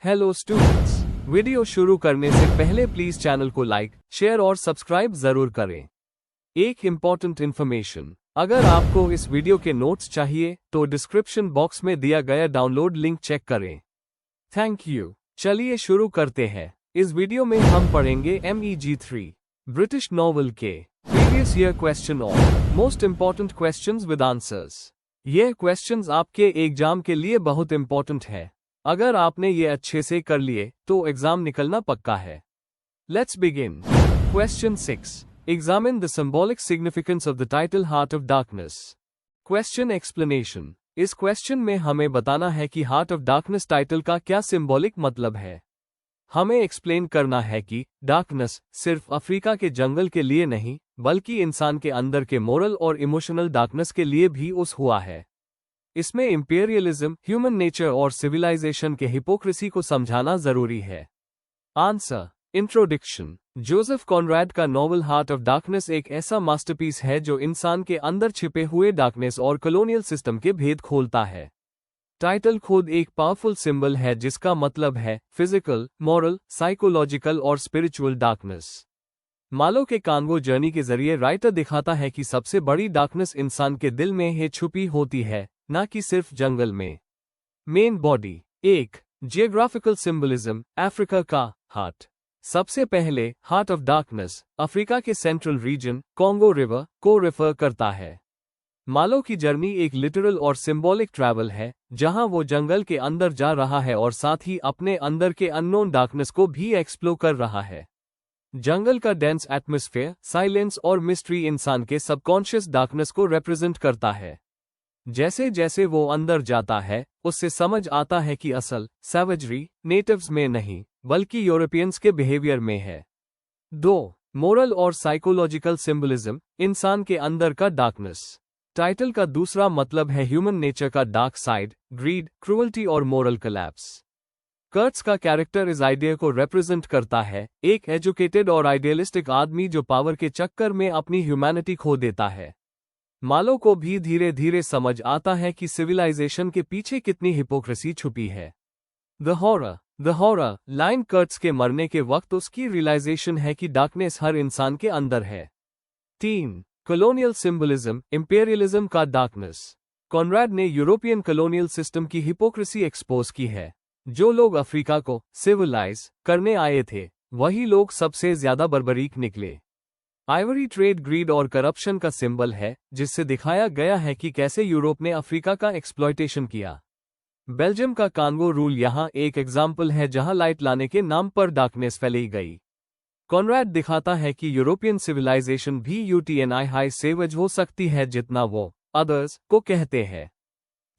Hello students, video शुरू करने से पहले प्लीज चैनल को लाइक, शेयर और सब्सक्राइब जरूर करें। एक इम्पॉर्टेंट इन्फॉर्मेशन, अगर आपको इस वीडियो के नोट्स चाहिए तो डिस्क्रिप्शन बॉक्स में दिया गया डाउनलोड लिंक चेक करें। Thank you. चलिए शुरू करते हैं। इस वीडियो में हम पढ़ेंगे MEG3 ब्रिटिश नॉवल के प्रीवियस ईयर क्वेश्चन और most important questions with answers. यह क्वेश्चंस आपके एग्जाम के लिए बहुत इम्पोर्टेंट है। अगर आपने ये अच्छे से कर लिए तो एग्जाम निकलना पक्का है। Let's begin. Question 6, examine the symbolic significance of the title heart of darkness. Question explanation. इस क्वेश्चन में हमें बताना है कि हार्ट ऑफ डार्कनेस टाइटल का क्या सिंबॉलिक मतलब है। हमें एक्सप्लेन करना है कि डार्कनेस सिर्फ अफ्रीका के जंगल के लिए नहीं, बल्कि इंसान के अंदर के मोरल और इमोशनल डार्कनेस के लिए भी उस हुआ है। इसमें इंपीरियलिज्म, ह्यूमन नेचर और सिविलाइजेशन के हिपोक्रेसी को समझाना जरूरी है। आंसर। इंट्रोडक्शन। जोसेफ कॉनरैड का नॉवल हार्ट ऑफ डार्कनेस एक ऐसा मास्टरपीस है जो इंसान के अंदर छिपे हुए डार्कनेस और कॉलोनियल सिस्टम के भेद खोलता है। टाइटल खुद एक पावरफुल सिंबल है जिसका मतलब है फिजिकल, मॉरल, साइकोलॉजिकल और स्पिरिचुअल डार्कनेस। मालो के कांगो जर्नी के जरिए राइटर दिखाता है कि सबसे बड़ी डार्कनेस इंसान के दिल में ही छुपी होती है, ना कि सिर्फ जंगल में। Main body. 1. Geographical symbolism, Africa का हार्ट। सबसे पहले हार्ट ऑफ डार्कनेस अफ्रीका के सेंट्रल रीजन कॉन्गो रिवर को रेफर करता है। मालो की जर्नी एक लिटरल और सिंबॉलिक ट्रैवल है, जहां वो जंगल के अंदर जा रहा है और साथ ही अपने अंदर के अननोन डार्कनेस को भी एक्सप्लोर कर रहा है। जंगल का डेंस एटमॉस्फेयर, साइलेंस और मिस्ट्री इंसान के सबकॉन्शियस डार्कनेस को रिप्रेजेंट करता है। जैसे जैसे वो अंदर जाता है, उससे समझ आता है कि असल सैवेजरी नेटिव्स में नहीं, बल्कि यूरोपियंस के बिहेवियर में है। 2. मोरल और साइकोलॉजिकल सिंबलिज्म, इंसान के अंदर का डार्कनेस। टाइटल का दूसरा मतलब है ह्यूमन नेचर का डार्क साइड, ग्रीड, क्रूअल्टी और मोरल कोलैप्स। कर्ट्स का कैरेक्टर इस आइडिया को रिप्रेजेंट करता है, एक एजुकेटेड और आइडियलिस्टिक आदमी जो पावर के चक्कर में अपनी ह्यूमैनिटी खो देता है। मालो को भी धीरे धीरे समझ आता है कि सिविलाइजेशन के पीछे कितनी हिपोक्रेसी छुपी है। द हॉरर लाइन कर्ट्स के मरने के वक्त उसकी रियलाइजेशन है कि डार्कनेस हर इंसान के अंदर है। 3. कॉलोनियल सिंबलिज्म, इंपीरियलिज्म का डार्कनेस। कॉनरैड ने यूरोपियन कॉलोनियल सिस्टम की हिपोक्रेसी एक्सपोज की है। जो लोग अफ्रीका को सिविलाइज करने आए थे, वही लोग सबसे ज्यादा बर्बरीक निकले। आइवरी ट्रेड ग्रीड और करप्शन का सिंबल है, जिससे दिखाया गया है कि कैसे यूरोप ने अफ्रीका का एक्सप्लॉयटेशन किया। बेल्जियम का कांगो रूल यहाँ एक एग्जाम्पल है जहाँ लाइट लाने के नाम पर डार्कनेस फैलाई गई। कॉनरैड दिखाता है कि यूरोपियन सिविलाइजेशन भी यूटीएनआई हाई सेवेज हो सकती है जितना वो अदर्स को कहते हैं।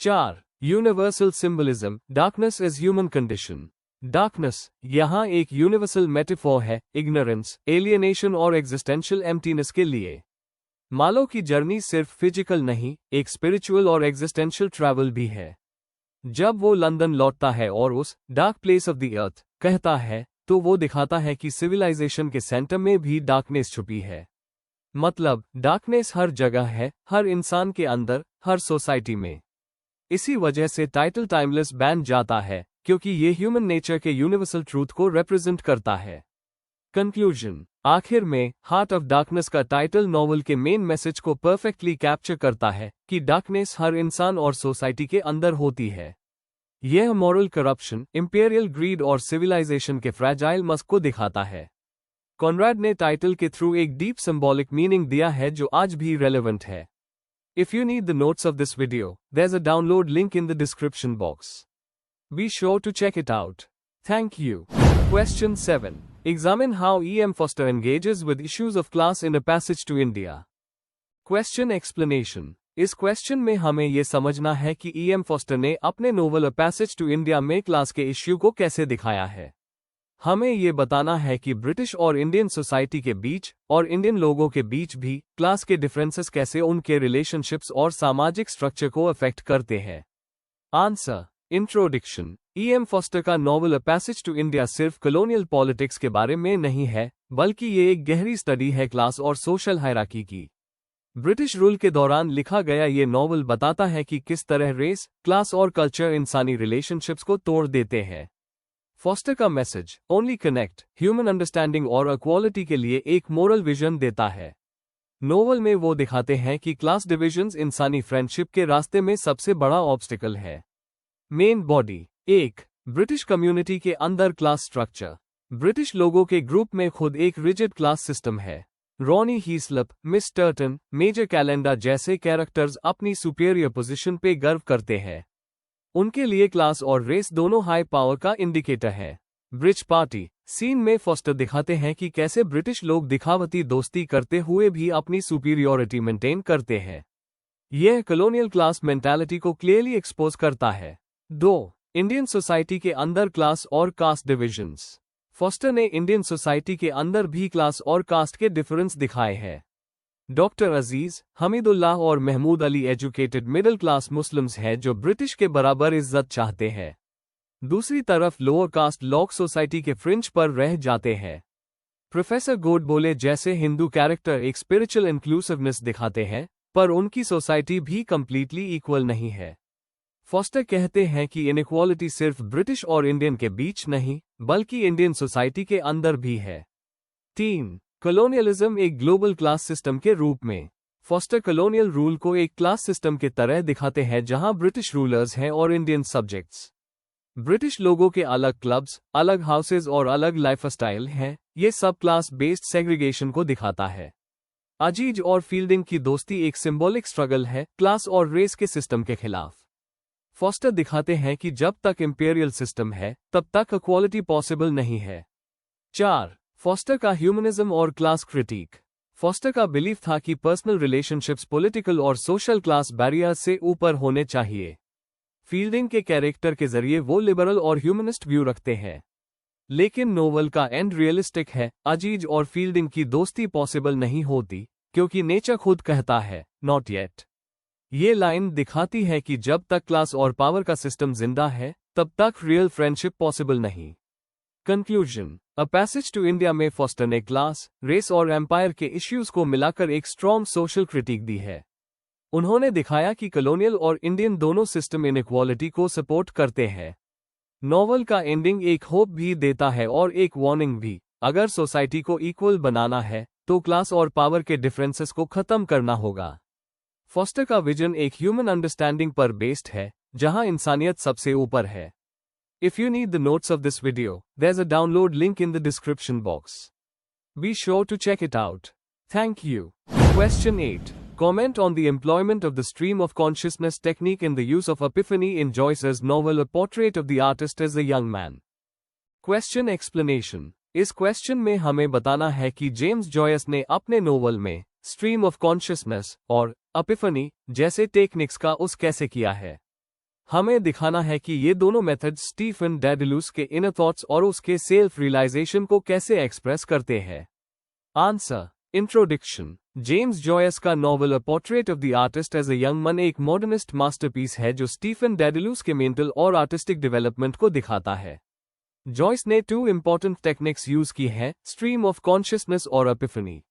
4. Universal symbolism, darkness is human condition. Darkness यहाँ एक यूनिवर्सल मेटाफोर है, इग्नोरेंस, एलियनेशन और एग्जिस्टेंशियल एम्प्टीनेस के लिए। मालो की जर्नी सिर्फ फिजिकल नहीं, एक स्पिरिचुअल और एग्जिस्टेंशियल ट्रैवल भी है। जब वो लंदन लौटता है और उस dark place of the earth कहता है, तो वो दिखाता है कि सिविलाइजेशन के सेंटर में भी डार्कनेस छुपी है। मतलब डार्कनेस हर जगह है, हर इंसान के अंदर, हर सोसाइटी में। इसी वजह से टाइटल टाइमलेस बन जाता है, क्योंकि ये ह्यूमन नेचर के यूनिवर्सल ट्रूथ को रिप्रेजेंट करता है। कंक्लूजन। आखिर में हार्ट ऑफ डार्कनेस का टाइटल नॉवल के मेन मैसेज को परफेक्टली कैप्चर करता है कि डार्कनेस हर इंसान और सोसाइटी के अंदर होती है। यह मॉरल करप्शन, इंपीरियल ग्रीड और सिविलाइजेशन के फ्रैजाइल मस्क को दिखाता है। कॉनरैड ने टाइटल के थ्रू एक डीप सिंबॉलिक मीनिंग दिया है जो आज भी रेलेवेंट है। If you need the notes of this video, there's a download link in the description box. Be sure to check it out. Thank you. Question 7. Examine how E.M. Foster engages with issues of class in A Passage to India. Question explanation. इस question में हमें ये समझना है कि E.M. Poster ने अपने novel A Passage to India में क्लास के इश्यू को कैसे दिखाया है। हमें ये बताना है कि ब्रिटिश और इंडियन सोसाइटी के बीच और इंडियन लोगों के बीच भी क्लास के डिफरेंसेस कैसे उनके रिलेशनशिप्स और सामाजिक स्ट्रक्चर को अफेक्ट करते हैं। आंसर। इंट्रोडक्शन। E.M. फोस्टर का novel A Passage to India सिर्फ कॉलोनियल पॉलिटिक्स के बारे में नहीं है, बल्कि ये एक गहरी स्टडी है क्लास और सोशल हायरार्की की। ब्रिटिश रूल के दौरान लिखा गया ये नॉवल बताता है कि किस तरह रेस, क्लास और कल्चर इंसानी रिलेशनशिप्स को तोड़ देते हैं। फॉस्टर का message only connect, human understanding और इक्वालिटी के लिए एक मोरल विजन देता है। नोवेल में वो दिखाते हैं कि क्लास डिविजन्स इंसानी फ्रेंडशिप के रास्ते में सबसे बड़ा ऑब्स्टिकल है। Main body. 1. ब्रिटिश कम्युनिटी के अंदर क्लास स्ट्रक्चर। ब्रिटिश लोगों के ग्रुप में खुद एक रिजिड क्लास सिस्टम है। Ronny Heaslop, Miss Turton, Major Callendar जैसे कैरेक्टर्स अपनी सुपीरियर पोजीशन पे गर्व करते हैं। उनके लिए क्लास और रेस दोनों हाई पावर का इंडिकेटर है। ब्रिज पार्टी सीन में फॉस्टर दिखाते हैं कि कैसे ब्रिटिश लोग दिखावती दोस्ती करते हुए भी अपनी सुपीरियरिटी मेंटेन करते हैं। यह कॉलोनियल क्लास मेंटालिटी को क्लियरली एक्सपोज करता है। 2. इंडियन सोसाइटी के अंदर क्लास और कास्ट डिविजन्स। फॉस्टर ने इंडियन सोसाइटी के अंदर भी क्लास और कास्ट के डिफरेंस दिखाए हैं। डॉक्टर अजीज, हमीदुल्लाह और Mahmood Ali educated middle class Muslims हैं जो ब्रिटिश के बराबर इज्जत चाहते हैं। दूसरी तरफ लोअर कास्ट लोग सोसाइटी के फ्रिंज पर रह जाते हैं। प्रोफेसर गोडबोले जैसे हिंदू कैरेक्टर एक स्पिरिचुअल इंक्लूसिवनेस दिखाते हैं, पर उनकी सोसाइटी भी कंप्लीटली इक्वल नहीं है। फॉस्टर कहते हैं कि इनइक्वालिटी सिर्फ ब्रिटिश और इंडियन के बीच नहीं, बल्कि इंडियन सोसाइटी के अंदर भी है। 3. कॉलोनियलिज्म एक ग्लोबल क्लास सिस्टम के रूप में। फॉस्टर कॉलोनियल रूल को एक क्लास सिस्टम के तरह दिखाते हैं जहां ब्रिटिश रूलर्स हैं और इंडियन सब्जेक्ट्स। ब्रिटिश लोगों के अलग क्लब्स, अलग हाउसेज और अलग लाइफस्टाइल हैं। ये सब क्लास बेस्ड सेग्रीगेशन को दिखाता है। अजीज और फील्डिंग की दोस्ती एक सिंबॉलिक स्ट्रगल है क्लास और रेस के सिस्टम के खिलाफ। फॉस्टर दिखाते हैं कि जब तक इंपीरियल सिस्टम है तब तक इक्वालिटी पॉसिबल नहीं है। 4. फॉस्टर का ह्यूमनिज्म और क्लास क्रिटिक। फॉस्टर का बिलीफ था कि पर्सनल रिलेशनशिप्स पॉलिटिकल और सोशल क्लास बैरियर से ऊपर होने चाहिए। फील्डिंग के कैरेक्टर के जरिए वो लिबरल और ह्यूमनिस्ट व्यू रखते हैं। लेकिन नोवेल का एंड रियलिस्टिक है। अजीज और फील्डिंग की दोस्ती पॉसिबल नहीं होती क्योंकि नेचर खुद कहता है नॉट येट। ये लाइन दिखाती है कि जब तक क्लास और पावर का सिस्टम जिंदा है तब तक रियल फ्रेंडशिप पॉसिबल नहीं। Conclusion. A passage to India में फॉस्टर ने क्लास, रेस और एम्पायर के इश्यूज को मिलाकर एक स्ट्रॉन्ग सोशल क्रिटिक दी है। उन्होंने दिखाया कि कॉलोनियल और इंडियन दोनों सिस्टम इनइक्वालिटी को सपोर्ट करते हैं। नॉवल का एंडिंग एक होप भी देता है और एक वार्निंग भी। अगर सोसाइटी को इक्वल बनाना है तो क्लास और पावर के डिफरेंसेस को खत्म करना होगा। फॉस्टर का विजन एक ह्यूमन अंडरस्टैंडिंग पर बेस्ड है जहां इंसानियत सबसे ऊपर है। If you need the notes of this video, there's a download link in the description box. Be sure to check it out. Thank you. Question 8. Comment on the employment of the stream of consciousness technique in the use of epiphany in Joyce's novel A Portrait of the Artist as a Young Man. Question explanation. इस question में हमें बताना है कि James Joyce ने अपने novel में stream of consciousness और एपिफनी जैसे टेक्निक्स का उस कैसे किया है। हमें दिखाना है कि ये दोनों मेथड्स स्टीफन डेडलूस के इनर थॉट्स और उसके सेल्फ रियलाइजेशन को कैसे एक्सप्रेस करते हैं। आंसर। इंट्रोडक्शन। जेम्स जॉयस का novel a portrait of the artist as a young man एक मॉडर्निस्ट मास्टरपीस है जो स्टीफन डेडलूस के मेंटल और आर्टिस्टिक डेवलपमेंट को दिखाता है। जॉयस ने 2 इंपॉर्टेंट टेक्निक्स यूज की हैं, स्ट्रीम ऑफ कॉन्शियसनेस और एपिफनी।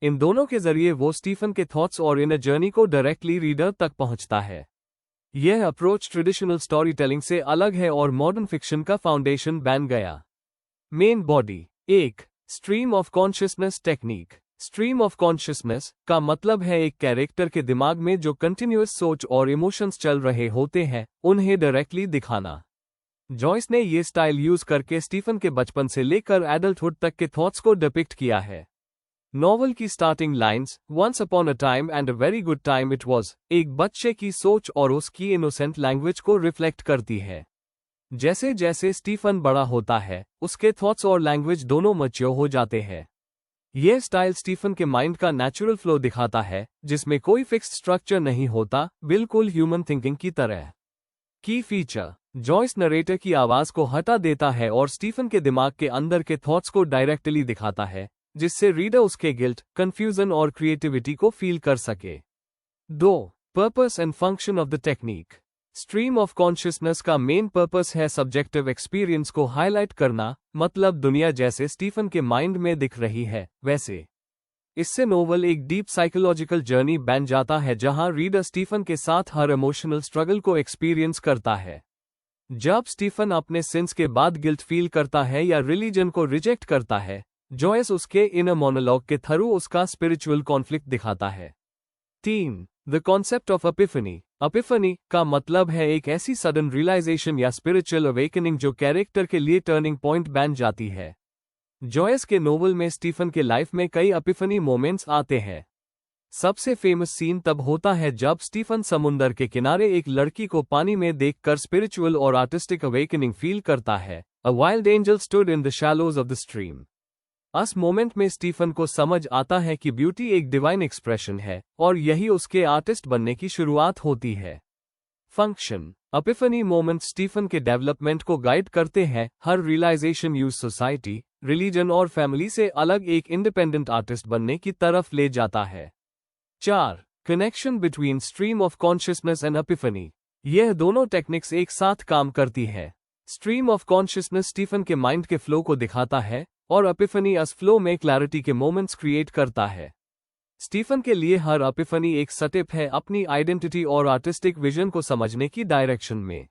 इन दोनों के जरिए वो स्टीफन के थॉट्स और इनर जर्नी को डायरेक्टली रीडर तक पहुंचता है। यह अप्रोच ट्रेडिशनल स्टोरी टेलिंग से अलग है और मॉडर्न फिक्शन का फाउंडेशन बन गया। Main body. 1. Stream of consciousness technique. Stream of consciousness का मतलब है एक कैरेक्टर के दिमाग में जो कंटिन्यूअस सोच और इमोशंस चल रहे होते हैं उन्हें डायरेक्टली दिखाना। जॉयस ने ये स्टाइल यूज करके स्टीफन के बचपन से लेकर एडल्टहुड तक के थॉट्स को डिपिक्ट किया है। नॉवल की starting lines once upon a time and a very good time it was एक बच्चे की सोच और उसकी इनोसेंट लैंग्वेज को रिफ्लेक्ट करती है। जैसे जैसे स्टीफन बड़ा होता है उसके थॉट्स और लैंग्वेज दोनों मैच्योर हो जाते हैं। यह स्टाइल स्टीफन के माइंड का नेचुरल फ्लो दिखाता है जिसमें कोई फिक्स्ड स्ट्रक्चर नहीं होता, बिल्कुल ह्यूमन थिंकिंग की तरह। की फीचर। जॉयस नरेटर की आवाज को हटा देता है और स्टीफन के दिमाग के अंदर के थॉट्स को डायरेक्टली दिखाता है जिससे रीडर उसके गिल्ट, कंफ्यूजन और क्रिएटिविटी को फील कर सके। 2. Purpose and function of the technique. Stream of consciousness का मेन पर्पस है सब्जेक्टिव एक्सपीरियंस को हाईलाइट करना, मतलब दुनिया जैसे स्टीफन के माइंड में दिख रही है वैसे। इससे नोवेल एक डीप साइकोलॉजिकल जर्नी बन जाता है जहां रीडर स्टीफन के साथ हर इमोशनल स्ट्रगल को एक्सपीरियंस करता है। जब स्टीफन अपने सिंस के बाद गिल्ट फील करता है या रिलीजन को रिजेक्ट करता है, जॉयस उसके इनर मोनोलॉग के थ्रू उसका स्पिरिचुअल कॉन्फ्लिक्ट दिखाता है। 3. The concept of Epiphany. Epiphany का मतलब है एक ऐसी सडन रियलाइजेशन या स्पिरिचुअल अवेकनिंग जो कैरेक्टर के लिए टर्निंग पॉइंट बन जाती है। जॉयस के नोवेल में स्टीफन के लाइफ में कई एपिफनी मोमेंट्स आते हैं। सबसे फेमस सीन तब होता है जब स्टीफन समुंदर के किनारे एक लड़की को पानी में देखकर स्पिरिचुअल और आर्टिस्टिक अवेकनिंग फील करता है। A wild angel stood in the shallows of the stream. उस मोमेंट में स्टीफन को समझ आता है कि ब्यूटी एक डिवाइन एक्सप्रेशन है और यही उसके आर्टिस्ट बनने की शुरुआत होती है। फंक्शन। एपिफनी मोमेंट स्टीफन के डेवलपमेंट को गाइड करते हैं। हर रियलाइजेशन यूज सोसाइटी, रिलीजन और फैमिली से अलग एक इंडिपेंडेंट आर्टिस्ट बनने की तरफ ले जाता है। 4. Connection between stream of consciousness and Epiphany. यह दोनों टेक्निक्स एक साथ काम करती है। स्ट्रीम ऑफ कॉन्शियसनेस स्टीफन के माइंड के फ्लो को दिखाता है और एपिफनी अस फ्लो में क्लैरिटी के मोमेंट्स क्रिएट करता है। स्टीफन के लिए हर एपिफनी एक स्टेप है अपनी आइडेंटिटी और आर्टिस्टिक विजन को समझने की डायरेक्शन में।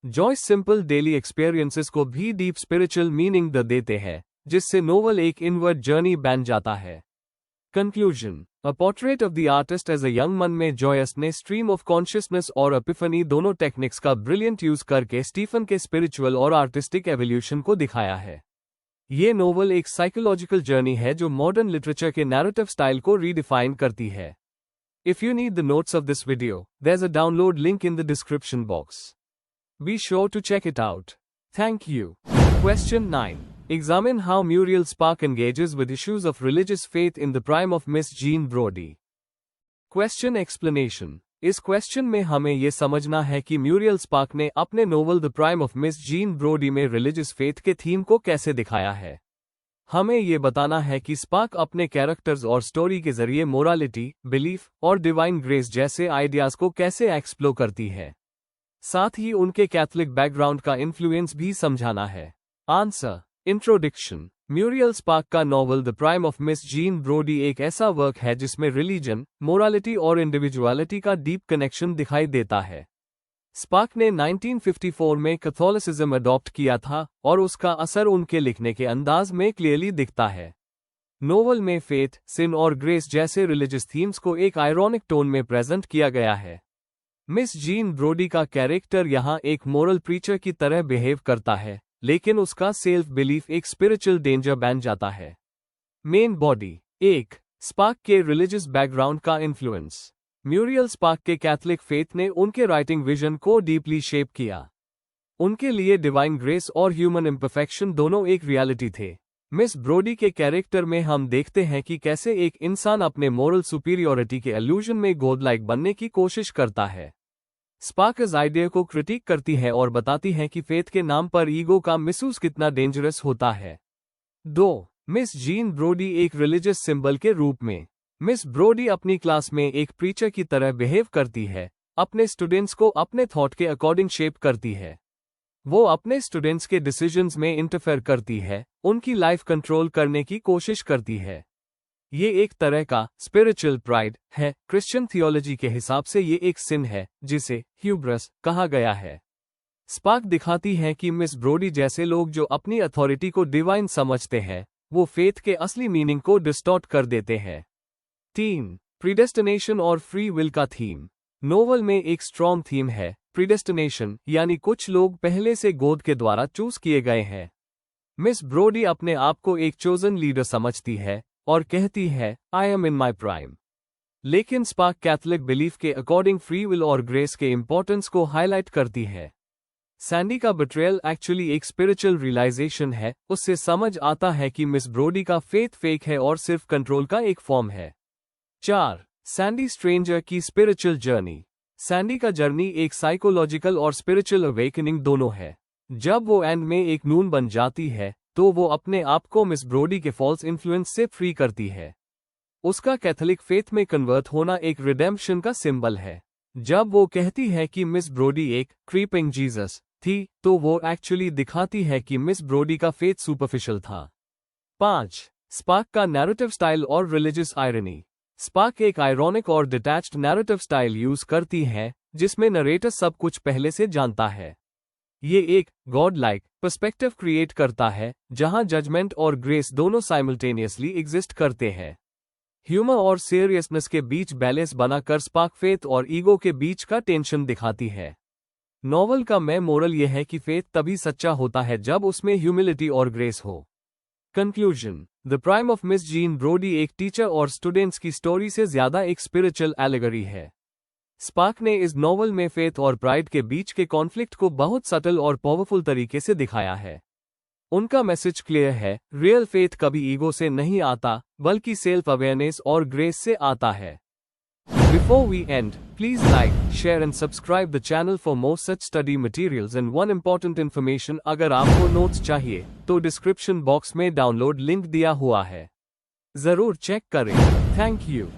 जॉयस सिंपल डेली एक्सपीरियंसेस को भी डीप स्पिरिचुअल मीनिंग देते हैं, जिससे नोवेल एक इनवर्ड जर्नी बन जाता है। Conclusion. A portrait of the artist as a young man में जॉयस ने स्ट्रीम ऑफ कॉन्शियसनेस और एपिफनी दोनों टेक्निक्स का ब्रिलियंट यूज करके स्टीफन के स्पिरिचुअल और आर्टिस्टिक एवोल्यूशन को दिखाया है। ये नोवेल एक साइकोलॉजिकल जर्नी है जो मॉडर्न लिटरेचर के नैरेटिव स्टाइल को रीडिफाइन करती है। If you need the notes of this video, there is a download link in the description box. Be sure to check it out. Thank you. Question 9. Examine how Muriel Spark engages with issues of religious faith in the prime of Miss Jean Brodie. Question explanation. इस question में हमें यह समझना है कि Muriel spark ने अपने novel the prime of miss gene Brodie में रिलीजियस फेथ के थीम को कैसे दिखाया है। हमें यह बताना है कि स्पार्क अपने कैरेक्टर्स और स्टोरी के जरिए मोरालिटी, बिलीफ और डिवाइन ग्रेस जैसे आइडियाज को कैसे एक्सप्लोर करती है। साथ ही उनके कैथोलिक बैकग्राउंड का इन्फ्लुएंस भी समझाना है। आंसर। इंट्रोडक्शन। म्यूरियल स्पार्क का novel the prime of miss gene Brodie एक ऐसा वर्क है जिसमें रिलीजन, मोरालिटी और इंडिविजुअलिटी का डीप कनेक्शन दिखाई देता है। स्पार्क ने 1954 में कैथोलिसिज्म अडॉप्ट किया था और उसका असर उनके लिखने के अंदाज में क्लियरली दिखता है। नोवेल में फेथ, सिन और ग्रेस जैसे रिलीजियस थीम्स को एक आयरॉनिक टोन में प्रेजेंट किया गया है। मिस जीन ब्रोडी का कैरेक्टर यहाँ एक मोरल प्रीचर की तरह बिहेव करता है, लेकिन उसका सेल्फ बिलीफ एक स्पिरिचुअल डेंजर बन जाता है। Main body. 1. स्पार्क के रिलीजियस बैकग्राउंड का इन्फ्लुएंस। म्यूरियल स्पार्क के कैथोलिक फेथ ने उनके राइटिंग विजन को डीपली शेप किया। उनके लिए डिवाइन ग्रेस और ह्यूमन इम्परफेक्शन दोनों एक रियलिटी थे। मिस ब्रोडी के कैरेक्टर में हम देखते हैं कि कैसे एक इंसान अपने मोरल सुपीरियोरिटी के इल्यूजन में गॉड लाइक बनने की कोशिश करता है। स्पार्क इस आइडिया को क्रिटिक करती है और बताती है कि फेथ के नाम पर ईगो का मिसयूज कितना डेंजरस होता है। 2. मिस जीन ब्रोडी एक रिलीजियस सिंबल के रूप में। मिस ब्रोडी अपनी क्लास में एक प्रीचर की तरह बिहेव करती है, अपने स्टूडेंट्स को अपने थॉट के अकॉर्डिंग शेप करती है। वो अपने स्टूडेंट्स के डिसीजंस में इंटरफेयर करती है, उनकी लाइफ कंट्रोल करने की कोशिश करती है। ये एक तरह का स्पिरिचुअल प्राइड है। क्रिश्चियन थियोलॉजी के हिसाब से ये एक सिन है जिसे ह्यूब्रस कहा गया है। स्पार्क दिखाती है कि मिस ब्रोडी जैसे लोग जो अपनी अथॉरिटी को डिवाइन समझते हैं, वो फेथ के असली मीनिंग को डिस्टॉर्ट कर देते हैं। 3. प्रीडेस्टिनेशन और फ्री विल का थीम। नोवेल में एक स्ट्रॉन्ग थीम है, प्रीडेस्टिनेशन, यानी कुछ लोग पहले से गॉड के द्वारा चूज किए गए हैं। मिस ब्रोडी अपने आप को एक चोजन लीडर समझती है और कहती है, I am in my prime. लेकिन स्पार्क कैथोलिक बिलीफ के अकॉर्डिंग फ्री विल और ग्रेस के इंपॉर्टेंस को हाईलाइट करती है। सैंडी का बिट्रेयल एक्चुअली एक स्पिरिचुअल रियलाइजेशन है। उससे समझ आता है कि मिस ब्रोडी का फेथ फेक है और सिर्फ कंट्रोल का एक फॉर्म है। 4. सैंडी स्ट्रेंजर की स्पिरिचुअल जर्नी। सैंडी का जर्नी एक साइकोलॉजिकल और स्पिरिचुअल अवेकनिंग दोनों है। जब वो एंड में एक नून बन जाती है तो वो अपने आप को मिस ब्रोडी के फॉल्स इन्फ्लुएंस से फ्री करती है। उसका कैथोलिक फेथ में कन्वर्ट होना एक रिडेम्पशन का सिंबल है। जब वो कहती है कि मिस ब्रोडी एक क्रीपिंग जीसस थी, तो वो एक्चुअली दिखाती है कि मिस ब्रोडी का फेथ सुपरफिशियल था। 5. स्पार्क का नैरेटिव स्टाइल और रिलीजियस आयरनी। स्पार्क एक आयरॉनिक और डिटैच्ड नैरेटिव स्टाइल यूज करती है, जिसमें नरेटर सब कुछ पहले से जानता है। ये एक गॉड लाइक पर्सपेक्टिव क्रिएट करता है जहां जजमेंट और ग्रेस दोनों साइमल्टेनियसली एग्जिस्ट करते हैं। ह्यूमर और सीरियसनेस के बीच बैलेंस बनाकर स्पार्क फेथ और ईगो के बीच का टेंशन दिखाती है। नॉवल का मेन मोरल यह है कि फेथ तभी सच्चा होता है जब उसमें ह्यूमिलिटी और ग्रेस हो। Conclusion. The prime of miss gene Brodie एक टीचर और स्टूडेंट्स की स्टोरी से ज्यादा एक स्पिरिचुअल एलेगरी है। स्पार्क ने इस नॉवल में फेथ और प्राइड के बीच के कॉन्फ्लिक्ट को बहुत सटल और पावरफुल तरीके से दिखाया है। उनका मैसेज क्लियर है, रियल फेथ कभी ईगो से नहीं आता, बल्कि सेल्फ अवेयरनेस और ग्रेस से आता है। Before we end, please like, share and subscribe the channel for more such study materials and one important information अगर आपको नोट्स चाहिए, तो डिस्क्रिप्शन बॉक्स में डाउनलोड लिंक दिया हुआ है। जरूर चेक करें। Thank you.